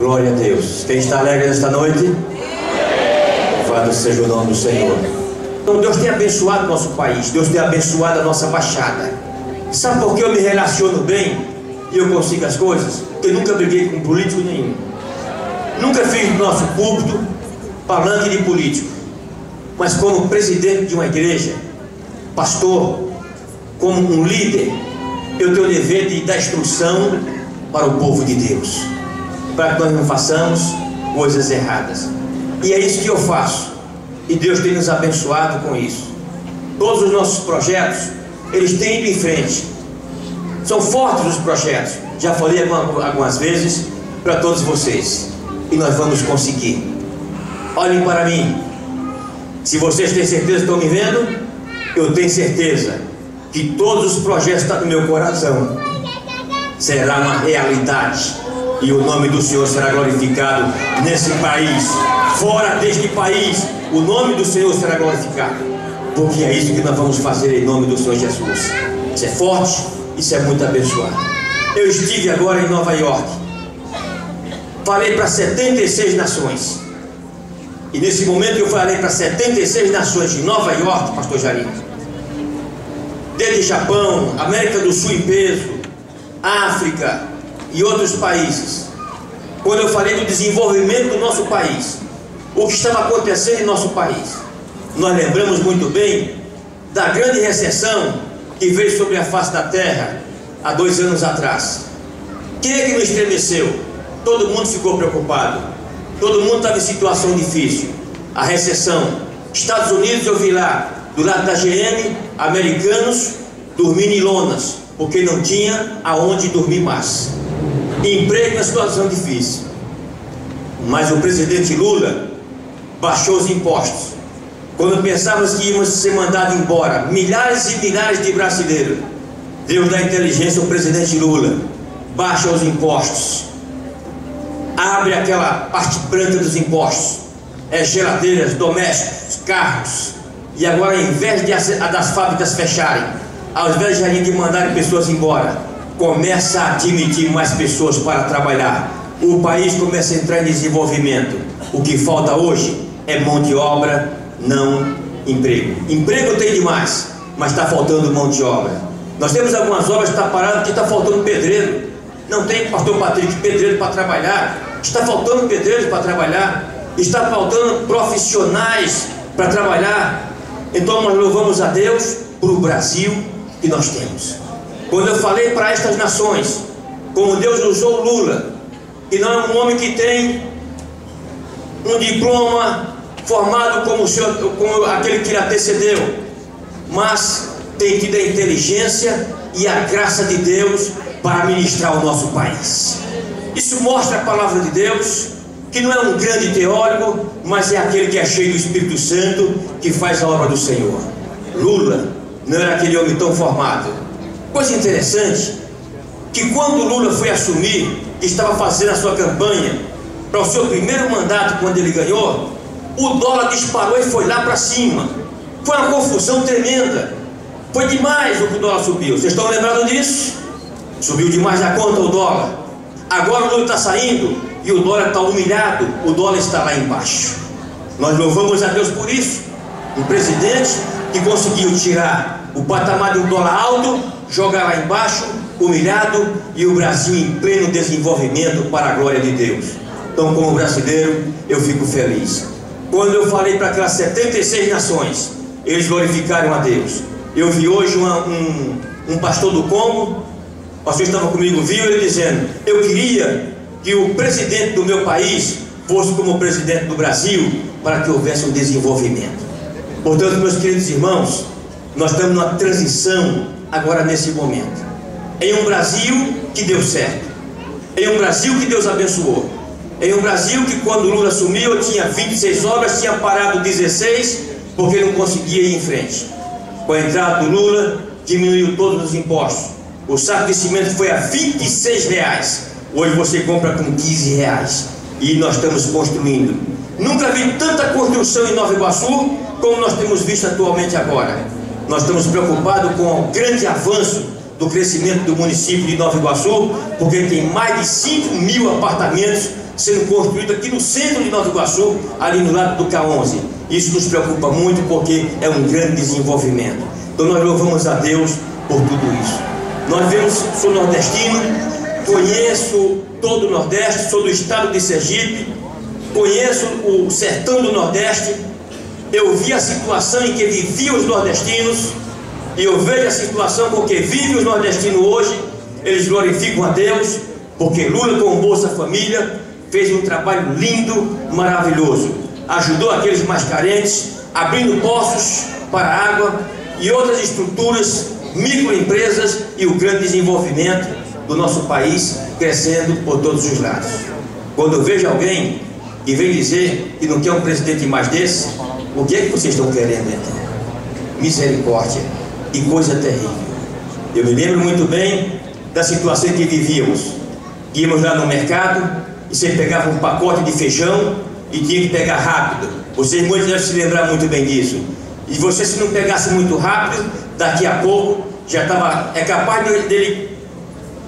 Glória a Deus. Quem está alegre nesta noite? Louvado seja o nome do Senhor. Então Deus tem abençoado o nosso país. Deus tem abençoado a nossa baixada. Sabe por que eu me relaciono bem e eu consigo as coisas? Porque eu nunca briguei com político nenhum. Nunca fiz do nosso púlpito palanque de político. Mas como presidente de uma igreja, pastor, como um líder, eu tenho o dever de dar instrução para o povo de Deus, para que nós não façamos coisas erradas. E é isso que eu faço. E Deus tem nos abençoado com isso. Todos os nossos projetos, eles têm ido em frente. São fortes os projetos. Já falei algumas vezes para todos vocês. E nós vamos conseguir. Olhem para mim. Se vocês têm certeza que estão me vendo, eu tenho certeza que todos os projetos que estão no meu coração será uma realidade. E o nome do Senhor será glorificado nesse país. Fora deste país, o nome do Senhor será glorificado. Porque é isso que nós vamos fazer em nome do Senhor Jesus. Isso é forte, isso é muito abençoado. Eu estive agora em Nova York. Falei para 76 nações. E nesse momento eu falei para 76 nações de Nova York, pastor Jair. Desde Japão, América do Sul em peso, África e outros países. Quando eu falei do desenvolvimento do nosso país, o que estava acontecendo em nosso país, nós lembramos muito bem da grande recessão que veio sobre a face da terra há 2 anos atrás. Quem é que nos estremeceu? Todo mundo ficou preocupado, todo mundo estava em situação difícil. A recessão. Estados Unidos, eu vi lá do lado da GM, americanos dormindo em lonas, porque não tinha aonde dormir mais. Emprego na situação difícil. Mas o presidente Lula baixou os impostos. Quando pensávamos que íamos ser mandados embora, milhares e milhares de brasileiros, Deus dá inteligência ao presidente Lula, baixa os impostos, abre aquela parte branca dos impostos, geladeiras, domésticos, carros. E agora, ao invés das fábricas fecharem, ao invés de mandarem pessoas embora, começa a admitir mais pessoas para trabalhar. O país começa a entrar em desenvolvimento. O que falta hoje é mão de obra, não emprego. Emprego tem demais, mas está faltando mão de obra. Nós temos algumas obras que estão paradas porque está faltando pedreiro. Não tem, pastor Patrick, pedreiro para trabalhar. Está faltando pedreiros para trabalhar. Está faltando profissionais para trabalhar. Então nós louvamos a Deus por o Brasil que nós temos. Quando eu falei para estas nações, como Deus usou Lula, que não é um homem que tem um diploma formado como aquele que lhe antecedeu, mas tem tido a inteligência e a graça de Deus para ministrar o nosso país. Isso mostra a palavra de Deus, que não é um grande teórico, mas é aquele que é cheio do Espírito Santo, que faz a obra do Senhor. Lula não era aquele homem tão formado. Coisa interessante, que quando Lula foi assumir, estava fazendo a sua campanha para o seu primeiro mandato, quando ele ganhou, o dólar disparou e foi lá para cima. Foi uma confusão tremenda. Foi demais o que o dólar subiu. Vocês estão lembrados disso? Subiu demais da conta o dólar. Agora o Lula está saindo e o dólar está humilhado, o dólar está lá embaixo. Nós louvamos a Deus por isso. Um presidente que conseguiu tirar o patamar de um dólar alto, jogar lá embaixo, humilhado, e o Brasil em pleno desenvolvimento para a glória de Deus. Então, como brasileiro, eu fico feliz. Quando eu falei para aquelas 76 nações, eles glorificaram a Deus. Eu vi hoje um pastor do Congo, o pastor estava comigo, viu ele dizendo: eu queria que o presidente do meu país fosse como o presidente do Brasil, para que houvesse um desenvolvimento. Portanto, meus queridos irmãos, nós estamos numa transição agora nesse momento, em um Brasil que deu certo, em um Brasil que Deus abençoou, em um Brasil que quando Lula assumiu eu tinha 26 obras, tinha parado 16 porque não conseguia ir em frente. Com a entrada do Lula, diminuiu todos os impostos. O saco de cimento foi a R$26. Hoje você compra com R$15 e nós estamos construindo. Nunca vi tanta construção em Nova Iguaçu como nós temos visto atualmente agora. Nós estamos preocupados com o grande avanço do crescimento do município de Nova Iguaçu, porque tem mais de 5.000 apartamentos sendo construídos aqui no centro de Nova Iguaçu, ali no lado do K11. Isso nos preocupa muito porque é um grande desenvolvimento. Então nós louvamos a Deus por tudo isso. Nós vemos, sou nordestino, conheço todo o Nordeste, sou do estado de Sergipe, conheço o sertão do Nordeste, eu vi a situação em que viviam os nordestinos, e eu vejo a situação com que vivem os nordestinos hoje. Eles glorificam a Deus, porque Lula com o Bolsa Família fez um trabalho lindo, maravilhoso. Ajudou aqueles mais carentes, abrindo poços para água e outras estruturas, microempresas, e o grande desenvolvimento do nosso país crescendo por todos os lados. Quando eu vejo alguém que vem dizer que não quer um presidente mais desse, o que é que vocês estão querendo então? Misericórdia, que coisa terrível. Eu me lembro muito bem da situação que vivíamos. Íamos lá no mercado e você pegava um pacote de feijão e tinha que pegar rápido. Vocês muitos devem se lembrar muito bem disso. E você, se não pegasse muito rápido, daqui a pouco já estava, é capaz dele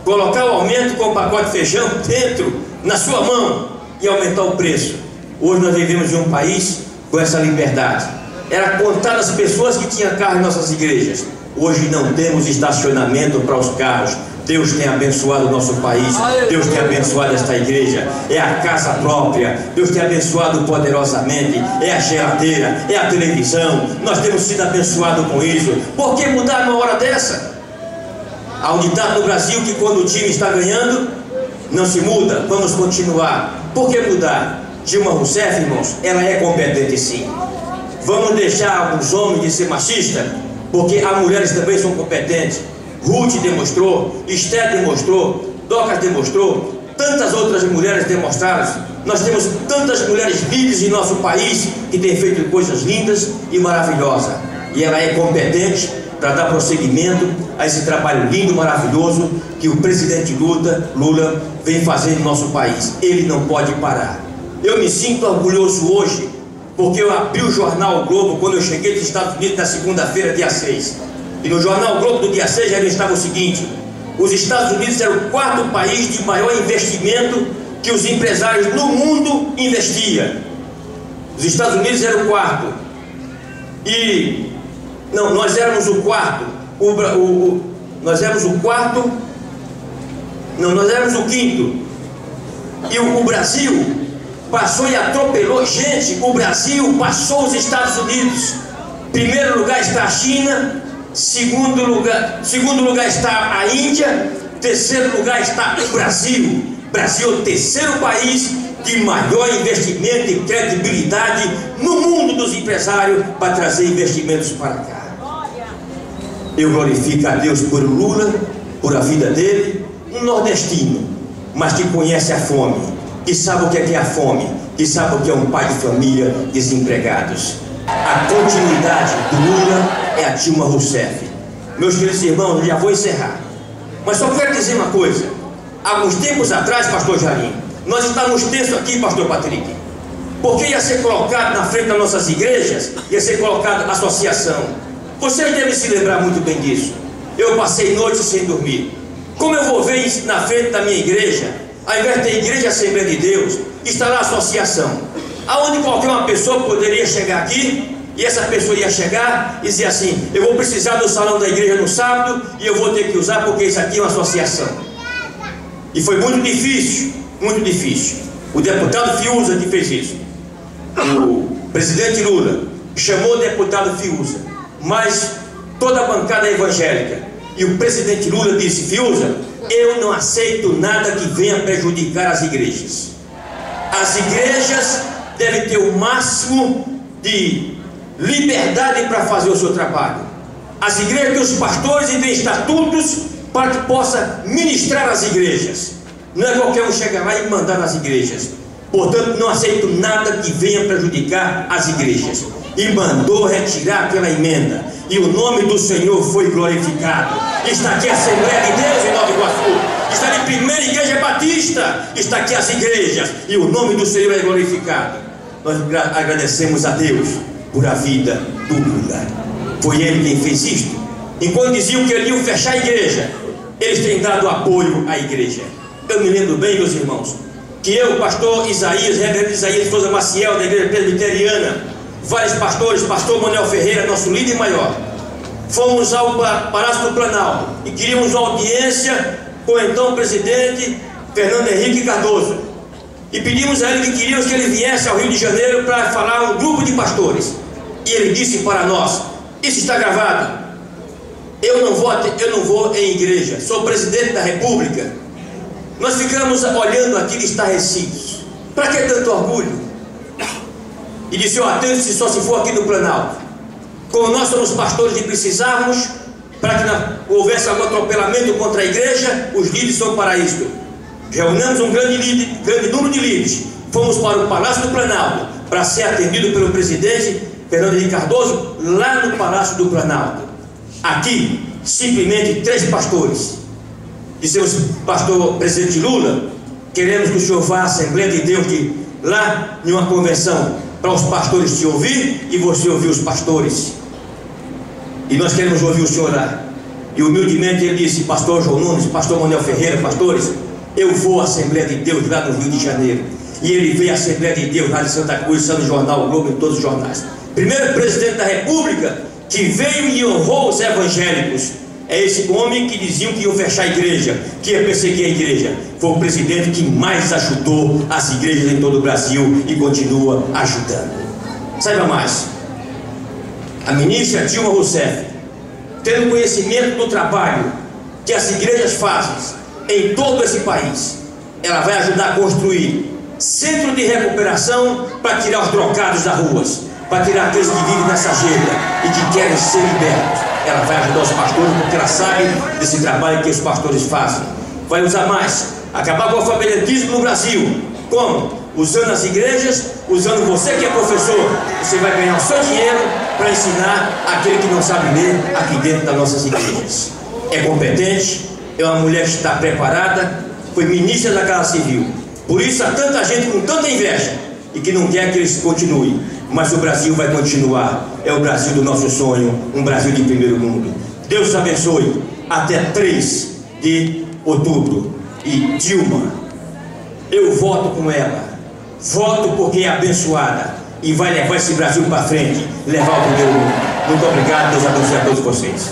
colocar o aumento com o pacote de feijão dentro, na sua mão, e aumentar o preço. Hoje nós vivemos em um país com essa liberdade. Era contadas as pessoas que tinham carro em nossas igrejas. Hoje não temos estacionamento para os carros. Deus tem abençoado o nosso país, Deus tem abençoado esta igreja, é a casa própria, Deus tem abençoado poderosamente, é a geladeira, é a televisão, nós temos sido abençoados com isso. Por que mudar numa hora dessa? Há um ditado no Brasil que quando o time está ganhando, não se muda, vamos continuar. Por que mudar? Dilma Rousseff, irmãos, ela é competente sim. Vamos deixar os homens de ser machistas, porque as mulheres também são competentes. Ruth demonstrou, Esther demonstrou, Docas demonstrou, tantas outras mulheres demonstraram. Nós temos tantas mulheres líderes em nosso país que têm feito coisas lindas e maravilhosas. E ela é competente para dar prosseguimento a esse trabalho lindo, maravilhoso que o presidente Lula vem fazendo no nosso país. Ele não pode parar. Eu me sinto orgulhoso hoje, porque eu abri o jornal o Globo quando eu cheguei dos Estados Unidos na segunda-feira, dia 6. E no jornal o Globo do dia 6 já estava o seguinte: os Estados Unidos eram o quarto país de maior investimento que os empresários no mundo investiam. Os Estados Unidos eram o quarto. E não, nós éramos o quarto. Nós éramos o quarto. Não, nós éramos o quinto. E o Brasil passou e atropelou. Gente, o Brasil passou os Estados Unidos. Primeiro lugar está a China. Segundo lugar está a Índia. Terceiro lugar está o Brasil. Brasil é o terceiro país de maior investimento e credibilidade no mundo dos empresários para trazer investimentos para cá. Eu glorifico a Deus por Lula, por a vida dele, um nordestino, mas que conhece a fome, que sabe o que é a fome, que sabe o que é um pai de família desempregados. A continuidade do Lula é a Dilma Rousseff. Meus queridos irmãos, eu já vou encerrar, mas só quero dizer uma coisa. Alguns tempos atrás, pastor Jarim, nós estávamos tensos aqui, pastor Patrick, porque ia ser colocado na frente das nossas igrejas, ia ser colocado associação. Vocês devem se lembrar muito bem disso. Eu passei noites sem dormir. Como eu vou ver na frente da minha igreja, ao invés de ter igreja Assembleia de Deus, está lá a associação, aonde qualquer uma pessoa poderia chegar aqui, e essa pessoa ia chegar e dizer assim: eu vou precisar do salão da igreja no sábado e eu vou ter que usar porque isso aqui é uma associação. E foi muito difícil, muito difícil. O deputado Fiuza que fez isso. O presidente Lula chamou o deputado Fiuza, mas toda a bancada evangélica, e o presidente Lula disse: Fiuza, eu não aceito nada que venha prejudicar as igrejas. As igrejas devem ter o máximo de liberdade para fazer o seu trabalho. As igrejas têm os pastores e têm estatutos para que possa ministrar as igrejas. Não é qualquer um chegar lá e mandar nas igrejas. Portanto, não aceito nada que venha prejudicar as igrejas. E mandou retirar aquela emenda. E o nome do Senhor foi glorificado. Está aqui a Assembleia de Deus em Nova Iguaçu. Está ali a primeira igreja batista. Está aqui as igrejas. E o nome do Senhor é glorificado. Nós agradecemos a Deus por a vida do Lula. Foi ele quem fez isto. enquanto diziam que iriam fechar a igreja, eles têm dado apoio à igreja. Eu me lembro bem, meus irmãos, que eu, pastor Isaías, reverendo Isaías de Souza Maciel, da igreja presbiteriana, vários pastores, pastor Manuel Ferreira, nosso líder maior, fomos ao Palácio do Planalto e queríamos uma audiência com o então presidente Fernando Henrique Cardoso, e pedimos a ele que queríamos que ele viesse ao Rio de Janeiro para falar a um grupo de pastores, e ele disse para nós: isso está gravado, eu não vou em igreja, sou presidente da República. Nós ficamos olhando aquilo estarrecidos. Para que tanto orgulho? E disse: atende-se só se for aqui no Planalto. Como nós somos pastores e precisávamos, para que não houvesse algum atropelamento contra a igreja, os líderes são para isto. Reunimos um grande número de líderes, fomos para o Palácio do Planalto para ser atendido pelo presidente Fernando Henrique Cardoso, lá no Palácio do Planalto. Aqui, simplesmente 3 pastores. Dissemos: pastor presidente Lula, queremos que o senhor vá à Assembleia de Deus lá em uma convenção, para os pastores te ouvir e você ouvir os pastores. E nós queremos ouvir o senhor lá. E humildemente ele disse: pastor João Nunes, pastor Manuel Ferreira, pastores, eu vou à Assembleia de Deus lá no Rio de Janeiro. E ele veio à Assembleia de Deus lá de Santa Cruz, saiu no jornal O Globo, em todos os jornais. Primeiro presidente da República que veio e honrou os evangélicos. É esse homem que diziam que iam fechar a igreja, que ia perseguir a igreja. Foi o presidente que mais ajudou as igrejas em todo o Brasil e continua ajudando. Saiba mais, a ministra Dilma Rousseff, tendo conhecimento do trabalho que as igrejas fazem em todo esse país, ela vai ajudar a construir centro de recuperação para tirar os trocados das ruas, para tirar aqueles que vivem nessa agenda e que querem ser libertos. Ela vai ajudar os pastores porque ela sabe desse trabalho que os pastores fazem. Vai usar mais, acabar com o alfabetismo no Brasil. Como? Usando as igrejas, usando você que é professor. Você vai ganhar o seu dinheiro para ensinar aquele que não sabe ler aqui dentro das nossas igrejas. É competente, é uma mulher que está preparada, foi ministra da Casa Civil. Por isso há tanta gente com tanta inveja e que não quer que eles continuem. Mas o Brasil vai continuar. É o Brasil do nosso sonho, um Brasil de primeiro mundo. Deus abençoe. Até 3 de outubro. E Dilma, eu voto com ela. Voto porque é abençoada e vai levar esse Brasil para frente, levar o primeiro mundo. Muito obrigado. Deus abençoe a todos vocês.